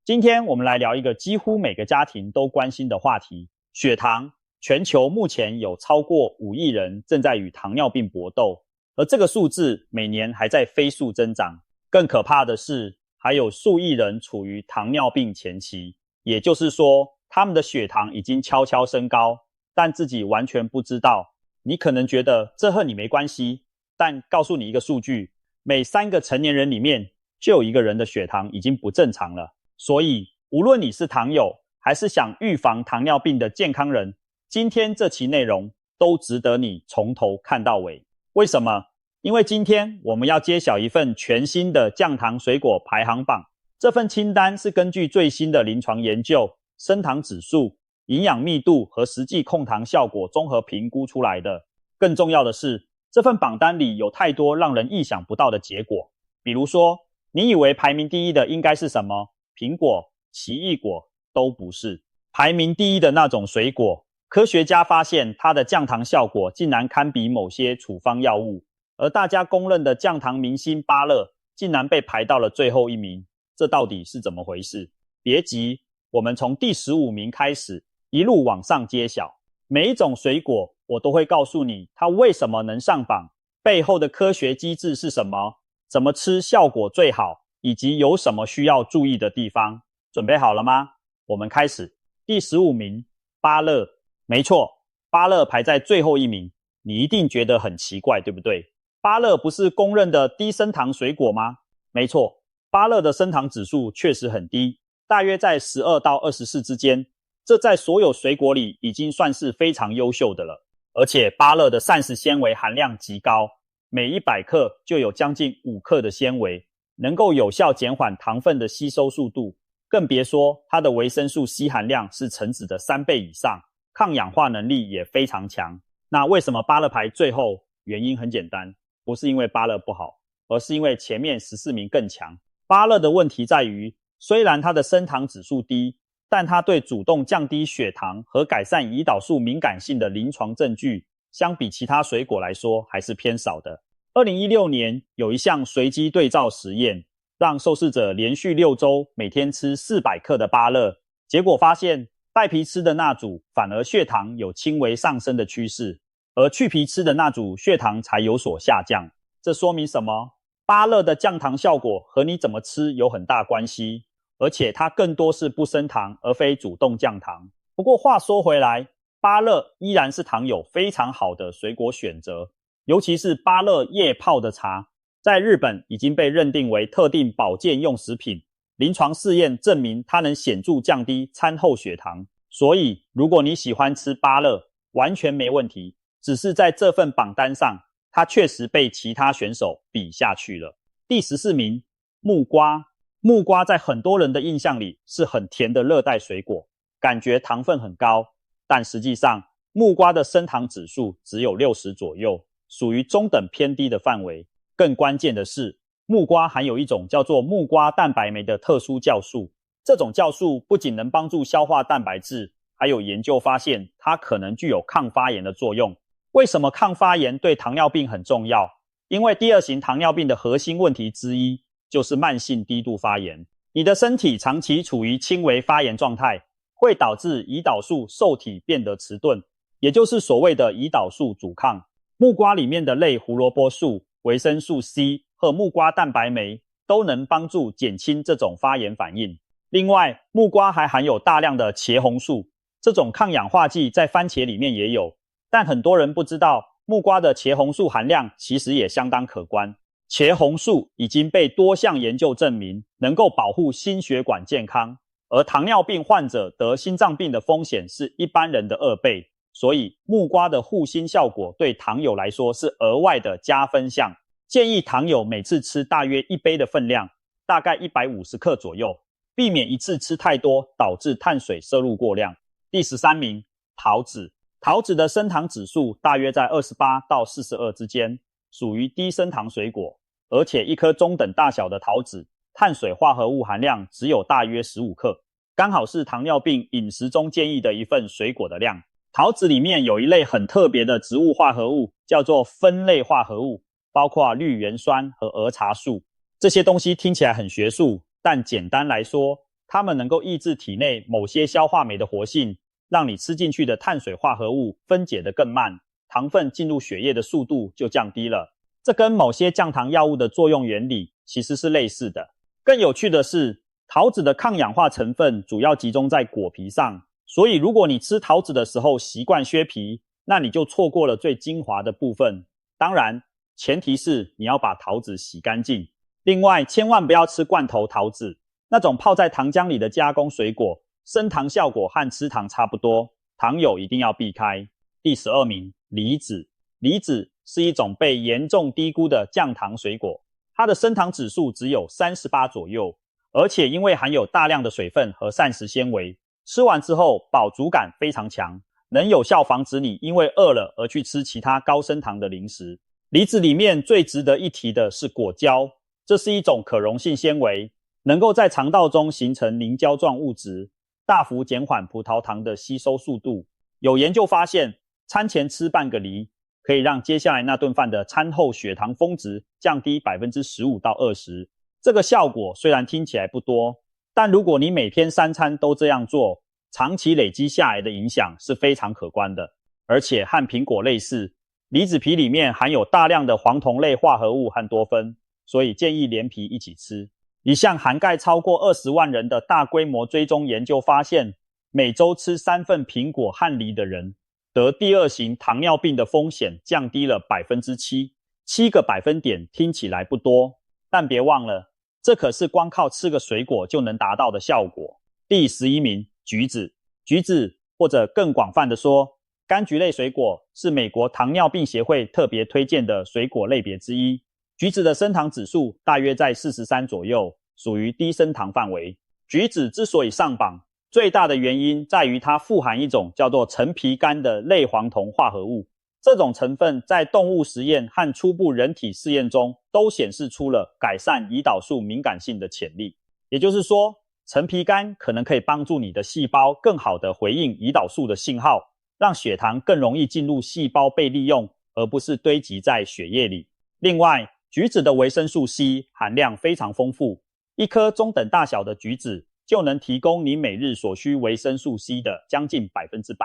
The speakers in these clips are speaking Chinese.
今天我们来聊一个几乎每个家庭都关心的话题——血糖。全球目前有超过5亿人正在与糖尿病搏斗，而这个数字每年还在飞速增长。更可怕的是，还有数亿人处于糖尿病前期，也就是说，他们的血糖已经悄悄升高，但自己完全不知道。你可能觉得这和你没关系，但告诉你一个数据，每3个成年人里面就有1个人的血糖已经不正常了。所以，无论你是糖友，还是想预防糖尿病的健康人，今天这期内容都值得你从头看到尾。为什么？因为今天我们要揭晓一份全新的降糖水果排行榜。这份清单是根据最新的临床研究、升糖指数、营养密度和实际控糖效果综合评估出来的。更重要的是，这份榜单里有太多让人意想不到的结果。比如说，你以为排名第一的应该是什么？苹果、奇异果都不是。排名第一的那种水果，科学家发现它的降糖效果竟然堪比某些处方药物，而大家公认的降糖明星芭乐竟然被排到了最后1名，这到底是怎么回事？别急，我们从第15名开始，一路往上揭晓。每一种水果我都会告诉你它为什么能上榜，背后的科学机制是什么，怎么吃效果最好，以及有什么需要注意的地方。准备好了吗？我们开始。第15名，芭乐。没错，芭乐排在最后1名，你一定觉得很奇怪，对不对？芭乐不是公认的低升糖水果吗？没错，芭乐的升糖指数确实很低，大约在12到24之间，这在所有水果里已经算是非常优秀的了。而且芭乐的膳食纤维含量极高，每100克就有将近5克的纤维，能够有效减缓糖分的吸收速度，更别说它的维生素 C 含量是橙子的3倍以上，抗氧化能力也非常强。那为什么芭乐排最后？原因很简单，不是因为芭乐不好，而是因为前面14名更强。芭乐的问题在于，虽然它的升糖指数低，但它对主动降低血糖和改善胰岛素敏感性的临床证据，相比其他水果来说还是偏少的。2016年有一项随机对照实验，让受试者连续6周每天吃400克的芭乐，结果发现带皮吃的那组反而血糖有轻微上升的趋势，而去皮吃的那组血糖才有所下降。这说明什么？芭乐的降糖效果和你怎么吃有很大关系，而且它更多是不升糖而非主动降糖。不过话说回来，芭乐依然是糖友非常好的水果选择，尤其是芭乐叶泡的茶，在日本已经被认定为特定保健用食品，临床试验证明它能显著降低餐后血糖。所以如果你喜欢吃芭乐，完全没问题，只是在这份榜单上，它确实被其他选手比下去了。第14名，木瓜。木瓜在很多人的印象里是很甜的热带水果，感觉糖分很高，但实际上木瓜的升糖指数只有60左右，属于中等偏低的范围。更关键的是，木瓜含有一种叫做木瓜蛋白酶的特殊酵素，这种酵素不仅能帮助消化蛋白质，还有研究发现它可能具有抗发炎的作用。为什么抗发炎对糖尿病很重要？因为第2型糖尿病的核心问题之一就是慢性低度发炎。你的身体长期处于轻微发炎状态，会导致胰岛素受体变得迟钝，也就是所谓的胰岛素阻抗。木瓜里面的类胡萝卜素、维生素 C 和木瓜蛋白酶都能帮助减轻这种发炎反应。另外，木瓜还含有大量的茄红素，这种抗氧化剂在番茄里面也有，但很多人不知道，木瓜的茄红素含量其实也相当可观。茄红素已经被多项研究证明能够保护心血管健康，而糖尿病患者得心脏病的风险是一般人的2倍，所以木瓜的护心效果对糖友来说是额外的加分项。建议糖友每次吃大约1杯的分量，大概150克左右，避免一次吃太多导致碳水摄入过量。第13名，桃子。桃子的升糖指数大约在28到42之间，属于低升糖水果，而且一颗中等大小的桃子，碳水化合物含量只有大约15克，刚好是糖尿病饮食中建议的一份水果的量。桃子里面有一类很特别的植物化合物，叫做酚类化合物，包括绿原酸和儿茶素。这些东西听起来很学术，但简单来说，它们能够抑制体内某些消化酶的活性，让你吃进去的碳水化合物分解得更慢，糖分进入血液的速度就降低了。这跟某些降糖药物的作用原理其实是类似的。更有趣的是，桃子的抗氧化成分主要集中在果皮上，所以如果你吃桃子的时候习惯削皮，那你就错过了最精华的部分。当然，前提是你要把桃子洗干净。另外，千万不要吃罐头桃子，那种泡在糖浆里的加工水果，升糖效果和吃糖差不多，糖友一定要避开。第12名，梨子。梨子是一种被严重低估的降糖水果，它的升糖指数只有38左右，而且因为含有大量的水分和膳食纤维，吃完之后饱足感非常强，能有效防止你因为饿了而去吃其他高升糖的零食。梨子里面最值得一提的是果胶，这是一种可溶性纤维，能够在肠道中形成凝胶状物质，大幅减缓葡萄糖的吸收速度。有研究发现，餐前吃半个梨，可以让接下来那顿饭的餐后血糖峰值降低 15% 到 20%。这个效果虽然听起来不多，但如果你每天3餐都这样做，长期累积下来的影响是非常可观的。而且和苹果类似，梨子皮里面含有大量的黄酮类化合物和多酚，所以建议连皮一起吃。一项涵盖超过20万人的大规模追踪研究发现，每周吃3份苹果和梨的人，得第2型糖尿病的风险降低了 7%，7个百分点听起来不多，但别忘了，这可是光靠吃个水果就能达到的效果。第11名，橘子。橘子，或者更广泛的说，柑橘类水果是美国糖尿病协会特别推荐的水果类别之一。橘子的升糖指数大约在43左右，属于低升糖范围。橘子之所以上榜，最大的原因在于它富含一种叫做橙皮苷的类黄酮化合物。这种成分在动物实验和初步人体试验中都显示出了改善胰岛素敏感性的潜力。也就是说，橙皮苷可能可以帮助你的细胞更好地回应胰岛素的信号，让血糖更容易进入细胞被利用，而不是堆积在血液里。另外，橘子的维生素 C 含量非常丰富，一颗中等大小的橘子就能提供你每日所需维生素 C 的将近 100%。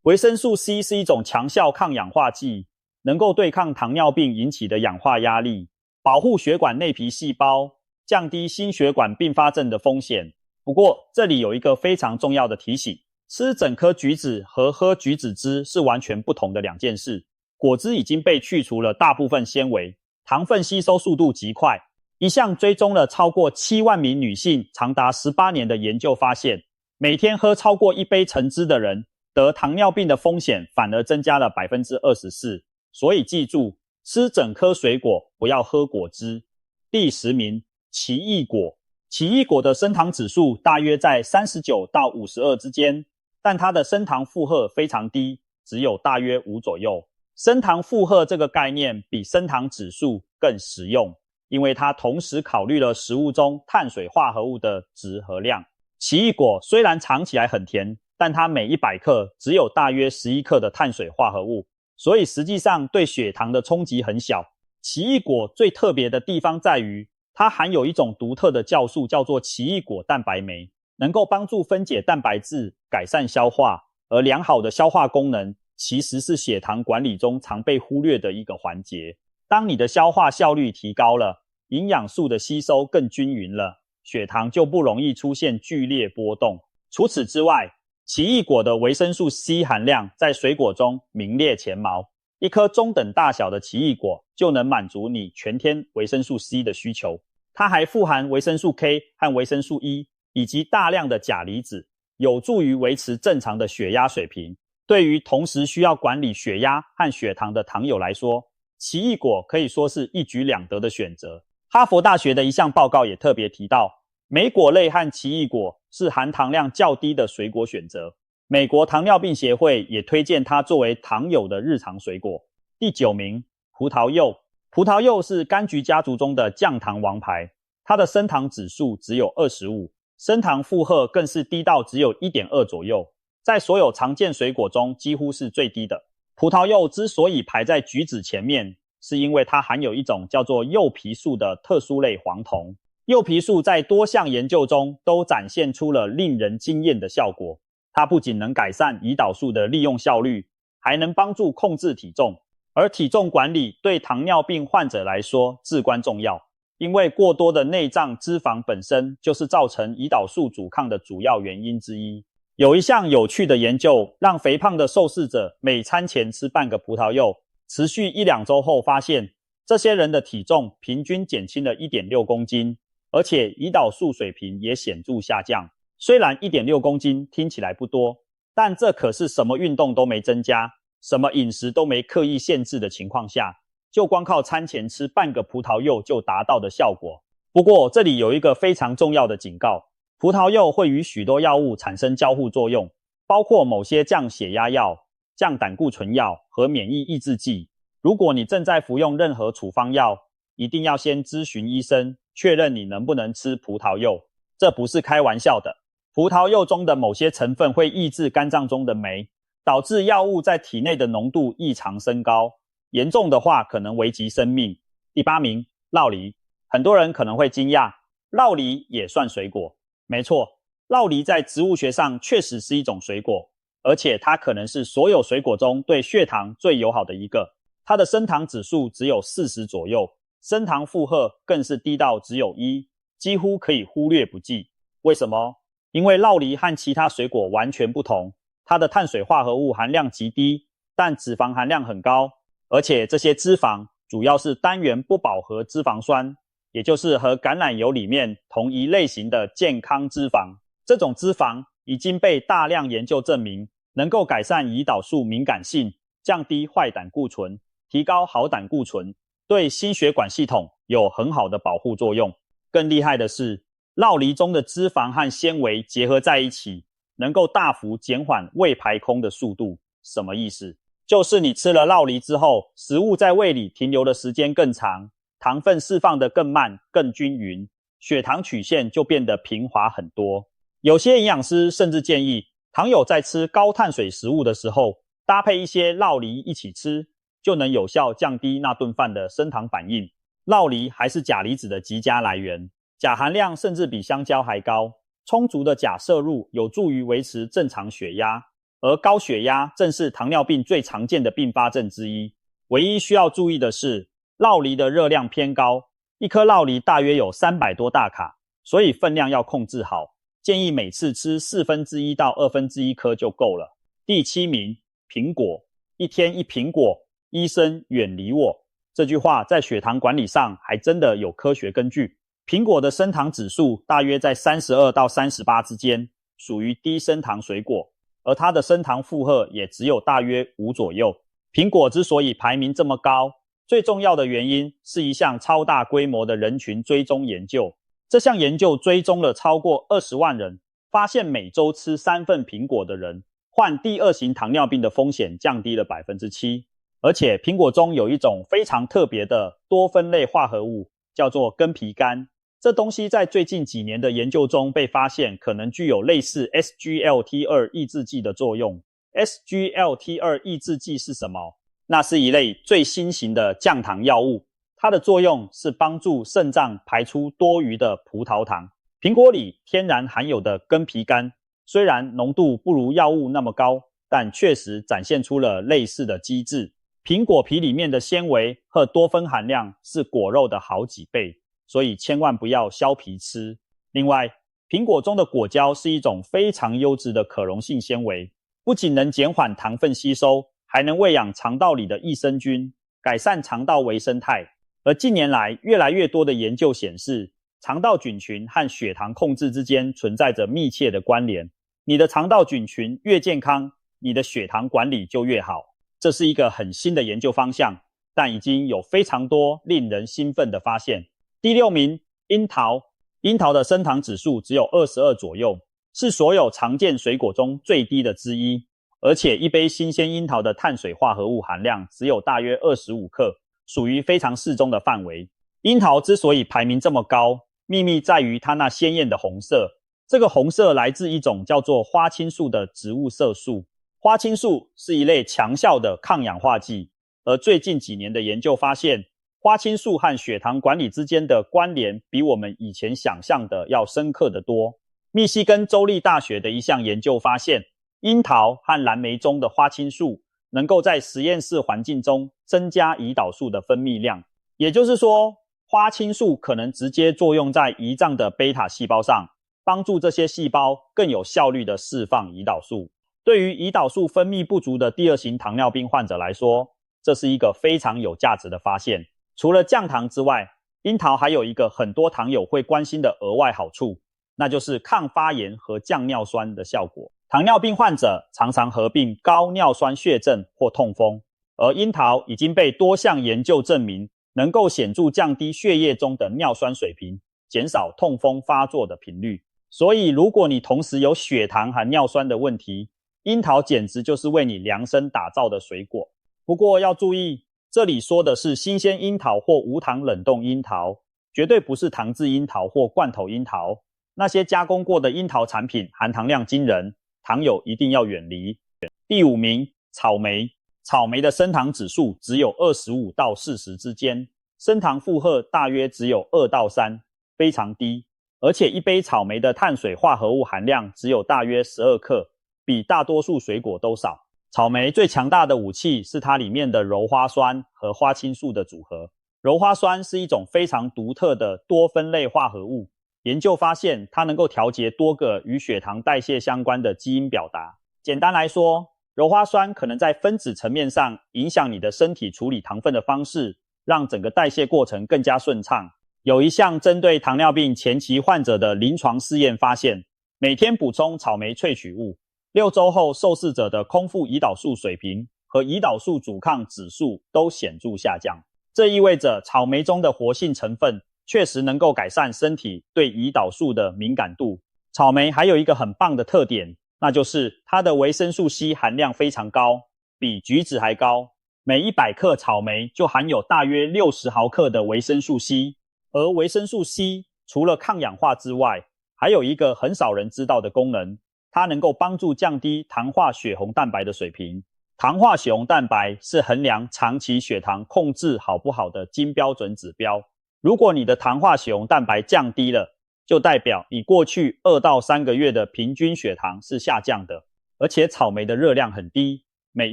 维生素 C 是一种强效抗氧化剂，能够对抗糖尿病引起的氧化压力，保护血管内皮细胞，降低心血管并发症的风险。不过，这里有一个非常重要的提醒，吃整颗橘子和喝橘子汁是完全不同的两件事。果汁已经被去除了大部分纤维，糖分吸收速度极快。一项追踪了超过7万名女性长达18年的研究发现，每天喝超过1杯橙汁的人，得糖尿病的风险反而增加了 24%。 所以记住，吃整颗水果，不要喝果汁。第10名，奇异果。奇异果的升糖指数大约在39到52之间，但它的升糖负荷非常低，只有大约5左右。升糖负荷这个概念比升糖指数更实用，因为它同时考虑了食物中碳水化合物的值和量。奇异果虽然尝起来很甜，但它每100克只有大约11克的碳水化合物，所以实际上对血糖的冲击很小。奇异果最特别的地方在于，它含有一种独特的酵素，叫做奇异果蛋白酶，能够帮助分解蛋白质，改善消化。而良好的消化功能其实是血糖管理中常被忽略的一个环节。当你的消化效率提高了，营养素的吸收更均匀了，血糖就不容易出现剧烈波动。除此之外，奇异果的维生素 C 含量在水果中名列前茅。一颗中等大小的奇异果就能满足你全天维生素 C 的需求。它还富含维生素 K 和维生素 E 以及大量的钾离子，有助于维持正常的血压水平。对于同时需要管理血压和血糖的糖友来说，奇异果可以说是一举两得的选择。哈佛大学的一项报告也特别提到，莓果类和奇异果是含糖量较低的水果选择。美国糖尿病协会也推荐它作为糖友的日常水果。第9名，葡萄柚。葡萄柚是柑橘家族中的降糖王牌，它的升糖指数只有25，升糖负荷更是低到只有 1.2 左右，在所有常见水果中几乎是最低的。葡萄柚之所以排在橘子前面，是因为它含有一种叫做柚皮素的特殊类黄酮。柚皮素在多项研究中都展现出了令人惊艳的效果。它不仅能改善胰岛素的利用效率，还能帮助控制体重。而体重管理对糖尿病患者来说至关重要，因为过多的内脏脂肪本身就是造成胰岛素阻抗的主要原因之一。有一项有趣的研究，让肥胖的受试者每餐前吃半个葡萄柚，持续1-2周后发现，这些人的体重平均减轻了 1.6 公斤，而且胰岛素水平也显著下降。虽然 1.6 公斤听起来不多，但这可是什么运动都没增加，什么饮食都没刻意限制的情况下，就光靠餐前吃半个葡萄柚就达到的效果。不过这里有一个非常重要的警告，葡萄柚会与许多药物产生交互作用，包括某些降血压药、降胆固醇药和免疫抑制剂。如果你正在服用任何处方药，一定要先咨询医生，确认你能不能吃葡萄柚。这不是开玩笑的。葡萄柚中的某些成分会抑制肝脏中的酶，导致药物在体内的浓度异常升高，严重的话可能危及生命。第8名，酪梨。很多人可能会惊讶，酪梨也算水果。没错，酪梨在植物学上确实是一种水果，而且它可能是所有水果中对血糖最友好的一个。它的升糖指数只有40左右，升糖负荷更是低到只有1，几乎可以忽略不计。为什么？因为酪梨和其他水果完全不同，它的碳水化合物含量极低，但脂肪含量很高，而且这些脂肪主要是单元不饱和脂肪酸，也就是和橄榄油里面同一类型的健康脂肪。这种脂肪已经被大量研究证明，能够改善胰岛素敏感性，降低坏胆固醇，提高好胆固醇，对心血管系统有很好的保护作用。更厉害的是，酪梨中的脂肪和纤维结合在一起，能够大幅减缓胃排空的速度。什么意思？就是你吃了酪梨之后，食物在胃里停留的时间更长，糖分释放得更慢、更均匀，血糖曲线就变得平滑很多。有些营养师甚至建议，糖友在吃高碳水食物的时候，搭配一些酪梨一起吃，就能有效降低那顿饭的升糖反应。酪梨还是钾离子的极佳来源，钾含量甚至比香蕉还高，充足的钾摄入有助于维持正常血压，而高血压正是糖尿病最常见的并发症之一。唯一需要注意的是，酪梨的热量偏高，一颗酪梨大约有300多大卡，所以分量要控制好，建议每次吃1/4到1/2颗就够了。第7名，苹果。一天一苹果，医生远离我。这句话在血糖管理上还真的有科学根据。苹果的升糖指数大约在32到38之间，属于低升糖水果，而它的升糖负荷也只有大约5左右。苹果之所以排名这么高，最重要的原因是一项超大规模的人群追踪研究。这项研究追踪了超过20万人，发现每周吃3份苹果的人，患第2型糖尿病的风险降低了 7%。而且苹果中有一种非常特别的多酚类化合物，叫做根皮苷。这东西在最近几年的研究中被发现可能具有类似 SGLT2 抑制剂的作用。SGLT2 抑制剂是什么？那是一类最新型的降糖药物，它的作用是帮助肾脏排出多余的葡萄糖。苹果里天然含有的根皮苷，虽然浓度不如药物那么高，但确实展现出了类似的机制。苹果皮里面的纤维和多酚含量是果肉的好几倍，所以千万不要削皮吃。另外，苹果中的果胶是一种非常优质的可溶性纤维，不仅能减缓糖分吸收，还能喂养肠道里的益生菌，改善肠道微生态。而近年来，越来越多的研究显示，肠道菌群和血糖控制之间存在着密切的关联。你的肠道菌群越健康，你的血糖管理就越好。这是一个很新的研究方向，但已经有非常多令人兴奋的发现。第6名，樱桃。樱桃的升糖指数只有22左右，是所有常见水果中最低的之一，而且一杯新鲜樱桃的碳水化合物含量只有大约25克，属于非常适中的范围。樱桃之所以排名这么高，秘密在于它那鲜艳的红色。这个红色来自一种叫做花青素的植物色素。花青素是一类强效的抗氧化剂，而最近几年的研究发现，花青素和血糖管理之间的关联比我们以前想象的要深刻得多。密西根州立大学的一项研究发现，樱桃和蓝莓中的花青素能够在实验室环境中增加胰岛素的分泌量，也就是说，花青素可能直接作用在胰脏的贝塔细胞上，帮助这些细胞更有效率地释放胰岛素。对于胰岛素分泌不足的第二型糖尿病患者来说，这是一个非常有价值的发现。除了降糖之外，樱桃还有一个很多糖友会关心的额外好处，那就是抗发炎和降尿酸的效果。糖尿病患者常常合并高尿酸血症或痛风，而樱桃已经被多项研究证明能够显著降低血液中的尿酸水平，减少痛风发作的频率。所以如果你同时有血糖和尿酸的问题，樱桃简直就是为你量身打造的水果。不过要注意，这里说的是新鲜樱桃或无糖冷冻樱桃，绝对不是糖制樱桃或罐头樱桃。那些加工过的樱桃产品含糖量惊人，糖友一定要远离。第5名，草莓。草莓的升糖指数只有25到40之间，升糖负荷大约只有2到3，非常低。而且一杯草莓的碳水化合物含量只有大约12克，比大多数水果都少。草莓最强大的武器是它里面的鞣花酸和花青素的组合。鞣花酸是一种非常独特的多酚类化合物，研究发现它能够调节多个与血糖代谢相关的基因表达。简单来说，鞣花酸可能在分子层面上影响你的身体处理糖分的方式，让整个代谢过程更加顺畅。有一项针对糖尿病前期患者的临床试验发现，每天补充草莓萃取物，6周后受试者的空腹胰岛素水平和胰岛素阻抗指数都显著下降。这意味着草莓中的活性成分确实能够改善身体对胰岛素的敏感度。草莓还有一个很棒的特点，那就是它的维生素 C 含量非常高，比橘子还高。每100克草莓就含有大约60毫克的维生素 C。而维生素 C 除了抗氧化之外，还有一个很少人知道的功能，它能够帮助降低糖化血红蛋白的水平。糖化血红蛋白是衡量长期血糖控制好不好的金标准指标。如果你的糖化血红蛋白降低了，就代表你过去2到3个月的平均血糖是下降的。而且草莓的热量很低，每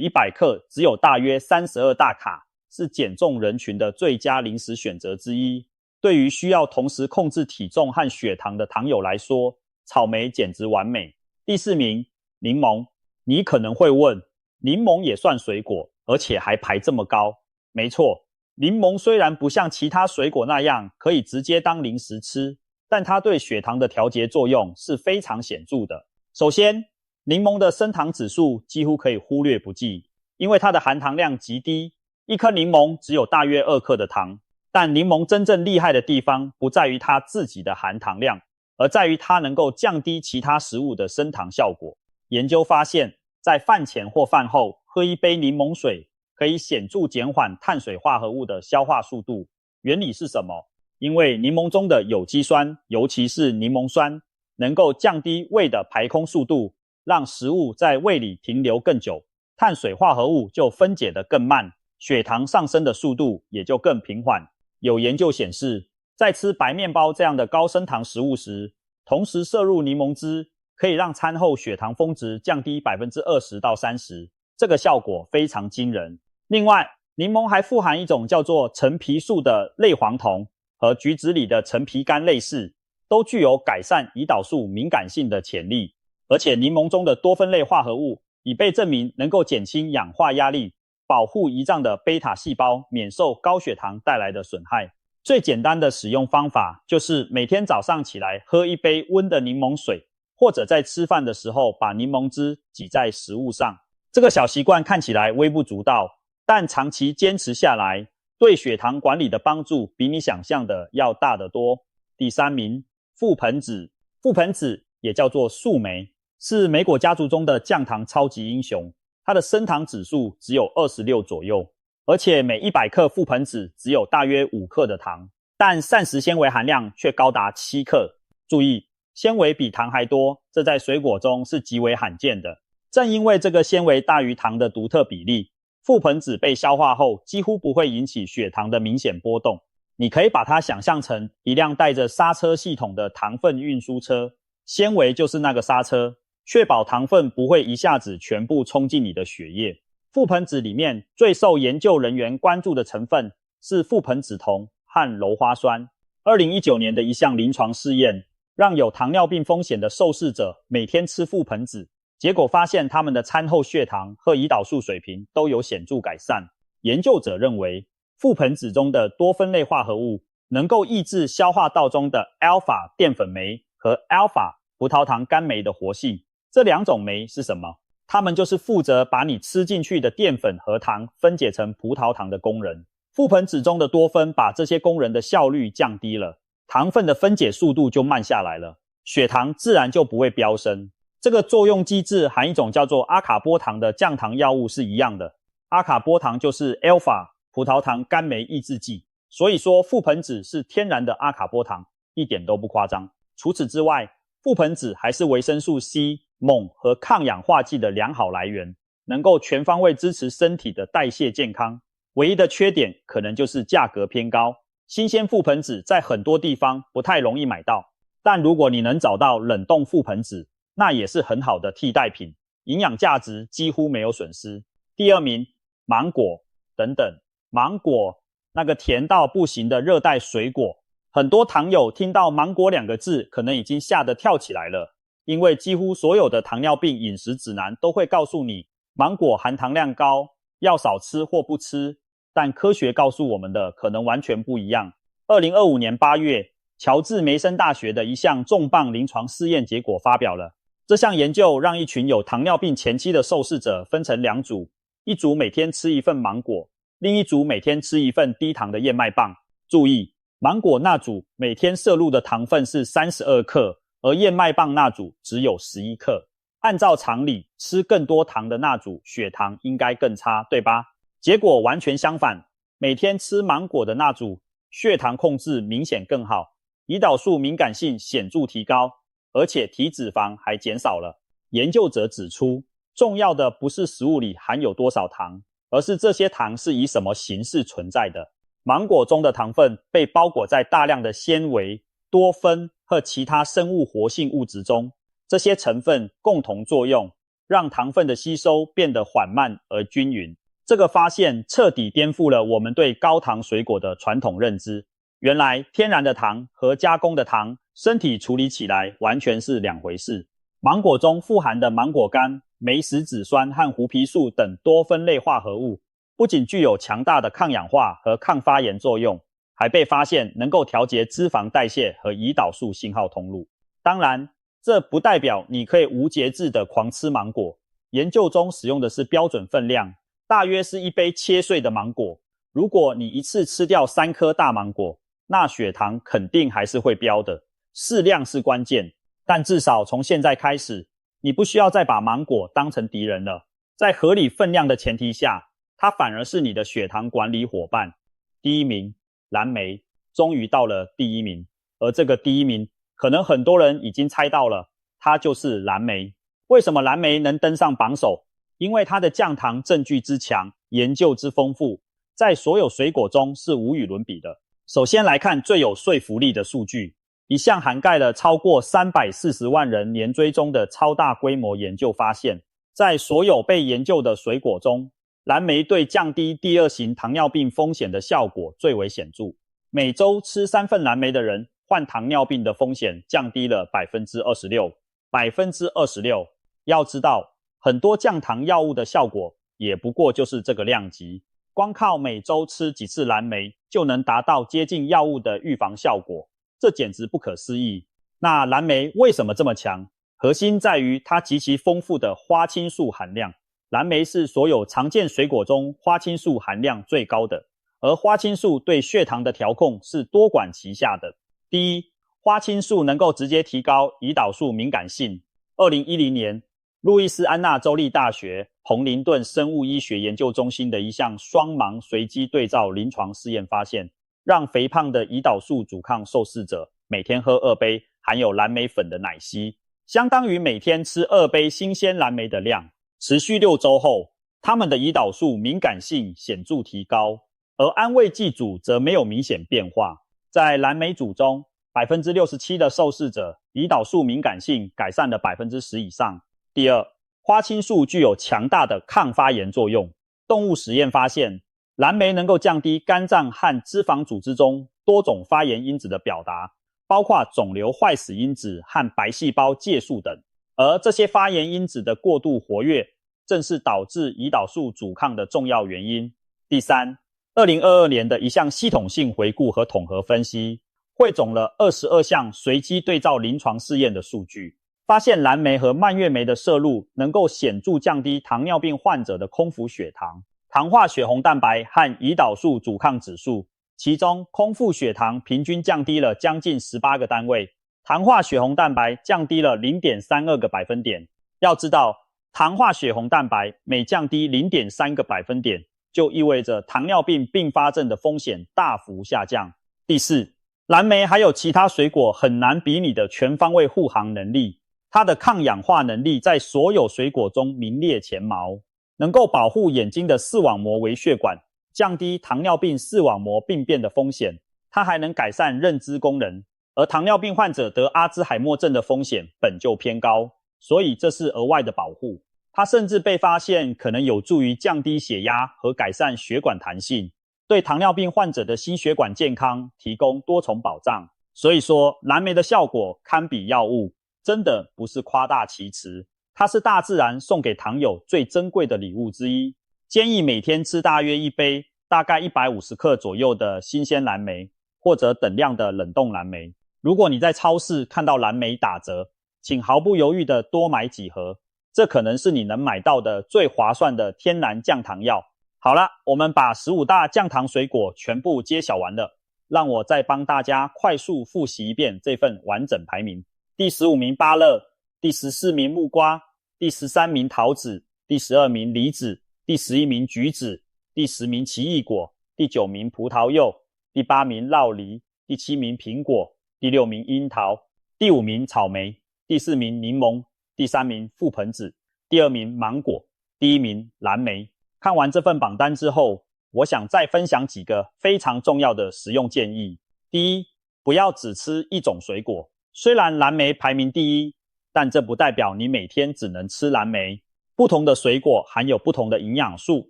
100克只有大约32大卡，是减重人群的最佳零食选择之一。对于需要同时控制体重和血糖的糖友来说，草莓简直完美。第4名，柠檬。你可能会问，柠檬也算水果，而且还排这么高？没错，柠檬虽然不像其他水果那样可以直接当零食吃，但它对血糖的调节作用是非常显著的。首先，柠檬的升糖指数几乎可以忽略不计，因为它的含糖量极低，一颗柠檬只有大约2克的糖。但柠檬真正厉害的地方不在于它自己的含糖量，而在于它能够降低其他食物的升糖效果。研究发现，在饭前或饭后喝一杯柠檬水，可以显著减缓碳水化合物的消化速度。原理是什么？因为柠檬中的有机酸，尤其是柠檬酸，能够降低胃的排空速度，让食物在胃里停留更久，碳水化合物就分解得更慢，血糖上升的速度也就更平缓。有研究显示，在吃白面包这样的高升糖食物时，同时摄入柠檬汁，可以让餐后血糖峰值降低 20% 到 30%， 这个效果非常惊人。另外，柠檬还富含一种叫做橙皮素的类黄酮，和橘子里的橙皮苷类似，都具有改善胰岛素敏感性的潜力。而且柠檬中的多酚类化合物已被证明能够减轻氧化压力，保护胰脏的贝塔细胞免受高血糖带来的损害。最简单的使用方法就是每天早上起来喝一杯温的柠檬水，或者在吃饭的时候把柠檬汁挤在食物上。这个小习惯看起来微不足道，但长期坚持下来，对血糖管理的帮助比你想象的要大得多。第3名，覆盆子。覆盆子也叫做树莓，是莓果家族中的降糖超级英雄。它的升糖指数只有26左右，而且每100克覆盆子只有大约5克的糖，但膳食纤维含量却高达7克。注意，纤维比糖还多，这在水果中是极为罕见的。正因为这个纤维大于糖的独特比例，覆盆子被消化后几乎不会引起血糖的明显波动，你可以把它想象成一辆带着刹车系统的糖分运输车，纤维就是那个刹车，确保糖分不会一下子全部冲进你的血液。覆盆子里面最受研究人员关注的成分是覆盆子酮和鞣花酸。2019年的一项临床试验，让有糖尿病风险的受试者每天吃覆盆子，结果发现他们的餐后血糖和胰岛素水平都有显著改善。研究者认为，覆盆子中的多酚类化合物能够抑制消化道中的 alpha 淀粉酶和 alpha 葡萄糖苷酶的活性。这两种酶是什么？它们就是负责把你吃进去的淀粉和糖分解成葡萄糖的工人。覆盆子中的多酚把这些工人的效率降低了，糖分的分解速度就慢下来了，血糖自然就不会飙升。这个作用机制和一种叫做阿卡波糖的降糖药物是一样的。阿卡波糖就是 alpha 葡萄糖苷酶抑制剂，所以说覆盆子是天然的阿卡波糖，一点都不夸张。除此之外，覆盆子还是维生素 C、锰和抗氧化剂的良好来源，能够全方位支持身体的代谢健康。唯一的缺点可能就是价格偏高，新鲜覆盆子在很多地方不太容易买到，但如果你能找到冷冻覆盆子，那也是很好的替代品，营养价值几乎没有损失。第二名，芒果等等。芒果，那个甜到不行的热带水果，很多糖友听到芒果2个字可能已经吓得跳起来了，因为几乎所有的糖尿病饮食指南都会告诉你，芒果含糖量高，要少吃或不吃，但科学告诉我们的可能完全不一样。2025年8月，乔治梅森大学的一项重磅临床试验结果发表了。这项研究让一群有糖尿病前期的受试者分成2组，一组每天吃1份芒果，另一组每天吃1份低糖的燕麦棒。注意，芒果那组每天摄入的糖分是32克，而燕麦棒那组只有11克。按照常理，吃更多糖的那组血糖应该更差，对吧？结果完全相反，每天吃芒果的那组血糖控制明显更好，胰岛素敏感性显著提高，而且体脂肪还减少了。研究者指出，重要的不是食物里含有多少糖，而是这些糖是以什么形式存在的。芒果中的糖分被包裹在大量的纤维、多酚和其他生物活性物质中，这些成分共同作用，让糖分的吸收变得缓慢而均匀。这个发现彻底颠覆了我们对高糖水果的传统认知。原来天然的糖和加工的糖，身体处理起来完全是两回事。芒果中富含的芒果干、酶石脂酸和胡皮素等多酚类化合物，不仅具有强大的抗氧化和抗发炎作用，还被发现能够调节脂肪代谢和胰岛素信号通路。当然，这不代表你可以无节制的狂吃芒果。研究中使用的是标准分量，大约是1杯切碎的芒果。如果你一次吃掉3颗大芒果，那血糖肯定还是会飙的。适量是关键，但至少从现在开始，你不需要再把芒果当成敌人了。在合理分量的前提下，它反而是你的血糖管理伙伴。第1名，蓝莓，终于到了第1名。而这个第1名，可能很多人已经猜到了，它就是蓝莓。为什么蓝莓能登上榜首？因为它的降糖证据之强，研究之丰富，在所有水果中是无与伦比的。首先来看最有说服力的数据，一项涵盖了超过340万人年追踪的超大规模研究发现，在所有被研究的水果中，蓝莓对降低第2型糖尿病风险的效果最为显著。每周吃3份蓝莓的人，患糖尿病的风险降低了 26%。26%， 要知道，很多降糖药物的效果也不过就是这个量级，光靠每周吃几次蓝莓就能达到接近药物的预防效果，这简直不可思议。那蓝莓为什么这么强？核心在于它极其丰富的花青素含量。蓝莓是所有常见水果中花青素含量最高的，而花青素对血糖的调控是多管齐下的。第一，花青素能够直接提高胰岛素敏感性。2010年，路易斯安那州立大学彭林顿生物医学研究中心的一项双盲随机对照临床试验发现，让肥胖的胰岛素阻抗受试者每天喝2杯含有蓝莓粉的奶昔，相当于每天吃2杯新鲜蓝莓的量。持续6周后，它们的胰岛素敏感性显著提高，而安慰剂组则没有明显变化。在蓝莓组中， 67% 的受试者胰岛素敏感性改善了 10% 以上。第二，花青素具有强大的抗发炎作用。动物实验发现，蓝莓能够降低肝脏和脂肪组织中多种发炎因子的表达，包括肿瘤坏死因子和白细胞介素等。而这些发炎因子的过度活跃，正是导致胰岛素阻抗的重要原因。第三，2022年的一项系统性回顾和统合分析，汇总了22项随机对照临床试验的数据，发现蓝莓和蔓越莓的摄入能够显著降低糖尿病患者的空腹血糖、糖化血红蛋白和胰岛素阻抗指数，其中空腹血糖平均降低了将近18个单位，糖化血红蛋白降低了 0.32 个百分点。要知道，糖化血红蛋白每降低 0.3 个百分点，就意味着糖尿病并发症的风险大幅下降。第四，蓝莓还有其他水果很难比拟的全方位护航能力，它的抗氧化能力在所有水果中名列前茅，能够保护眼睛的视网膜微血管，降低糖尿病视网膜病变的风险。它还能改善认知功能，而糖尿病患者得阿兹海默症的风险本就偏高，所以这是额外的保护。它甚至被发现可能有助于降低血压和改善血管弹性，对糖尿病患者的心血管健康提供多重保障。所以说，蓝莓的效果堪比药物，真的不是夸大其词，它是大自然送给糖友最珍贵的礼物之一。建议每天吃大约一杯，大概150克左右的新鲜蓝莓，或者等量的冷冻蓝莓。如果你在超市看到蓝莓打折，请毫不犹豫的多买几盒，这可能是你能买到的最划算的天然降糖药。好了，我们把15大降糖水果全部揭晓完了，让我再帮大家快速复习一遍这份完整排名。第15名芭乐，第14名木瓜，第13名桃子，第12名梨子，第11名橘子，第10名奇异果，第9名葡萄柚，第8名酪梨，第7名苹果，第6名樱桃，第5名草莓，第4名柠檬，第3名覆盆子，第2名芒果，第1名蓝莓。看完这份榜单之后，我想再分享几个非常重要的实用建议。第一，不要只吃一种水果。虽然蓝莓排名第一，但这不代表你每天只能吃蓝莓。不同的水果含有不同的营养素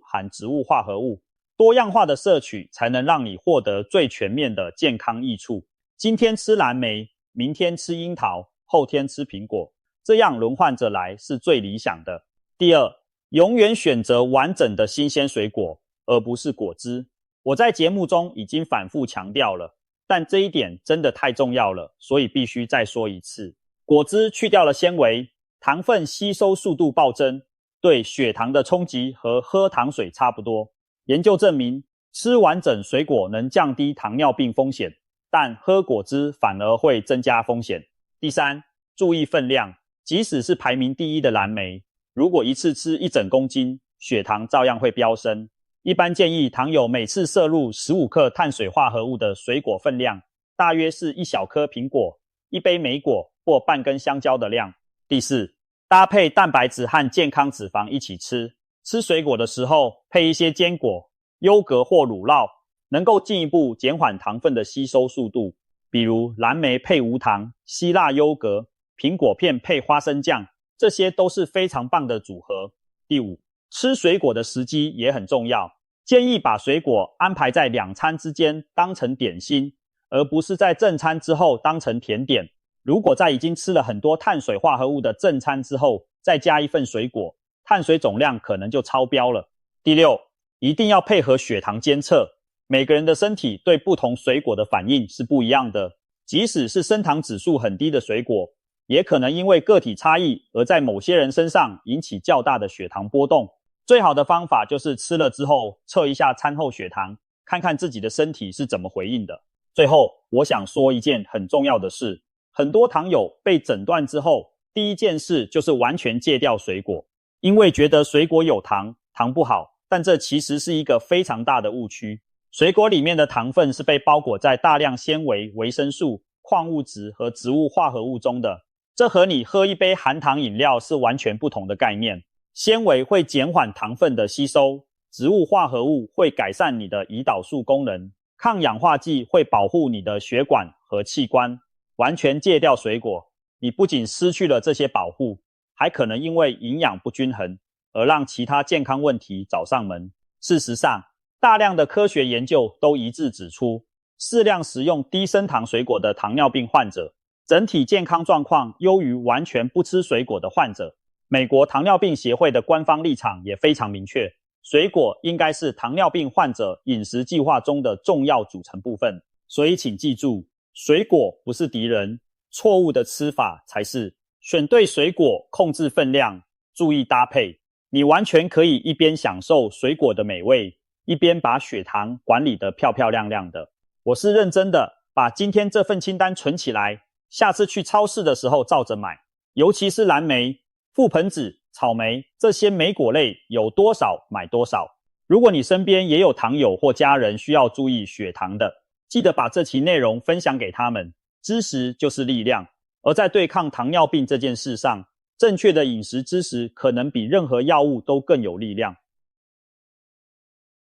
和植物化合物，多样化的摄取才能让你获得最全面的健康益处。今天吃蓝莓，明天吃樱桃，后天吃苹果，这样轮换着来是最理想的。第二，永远选择完整的新鲜水果，而不是果汁。我在节目中已经反复强调了，但这一点真的太重要了，所以必须再说一次。果汁去掉了纤维，糖分吸收速度暴增，对血糖的冲击和喝糖水差不多。研究证明，吃完整水果能降低糖尿病风险，但喝果汁反而会增加风险。第三，注意分量，即使是排名第一的蓝莓，如果一次吃1整公斤，血糖照样会飙升。一般建议糖友每次摄入15克碳水化合物的水果分量，大约是1小颗苹果、1杯莓果或半根香蕉的量。第四，搭配蛋白质和健康脂肪一起吃。吃水果的时候配一些坚果、优格或乳酪，能够进一步减缓糖分的吸收速度。比如蓝莓配无糖、希腊优格、苹果片配花生酱，这些都是非常棒的组合。第五，吃水果的时机也很重要，建议把水果安排在2餐之间当成点心，而不是在正餐之后当成甜点。如果在已经吃了很多碳水化合物的正餐之后再加一份水果，碳水总量可能就超标了。第六，一定要配合血糖监测，每个人的身体对不同水果的反应是不一样的，即使是升糖指数很低的水果，也可能因为个体差异而在某些人身上引起较大的血糖波动。最好的方法就是吃了之后测一下餐后血糖，看看自己的身体是怎么回应的。最后，我想说一件很重要的事，很多糖友被诊断之后，第一件事就是完全戒掉水果，因为觉得水果有糖，糖不好，但这其实是一个非常大的误区。水果里面的糖分是被包裹在大量纤维、维生素、矿物质和植物化合物中的，这和你喝一杯含糖饮料是完全不同的概念。纤维会减缓糖分的吸收，植物化合物会改善你的胰岛素功能，抗氧化剂会保护你的血管和器官。完全戒掉水果，你不仅失去了这些保护，还可能因为营养不均衡而让其他健康问题找上门。事实上，大量的科学研究都一致指出，适量食用低升糖水果的糖尿病患者，整体健康状况优于完全不吃水果的患者。美国糖尿病协会的官方立场也非常明确，水果应该是糖尿病患者饮食计划中的重要组成部分。所以请记住，水果不是敌人，错误的吃法才是。选对水果，控制分量，注意搭配，你完全可以一边享受水果的美味，一边把血糖管理得漂漂亮亮的。我是认真的，把今天这份清单存起来，下次去超市的时候照着买。尤其是蓝莓、覆盆子、草莓这些莓果类，有多少买多少。如果你身边也有糖友或家人需要注意血糖的，记得把这期内容分享给他们。知识就是力量，而在对抗糖尿病这件事上，正确的饮食知识可能比任何药物都更有力量。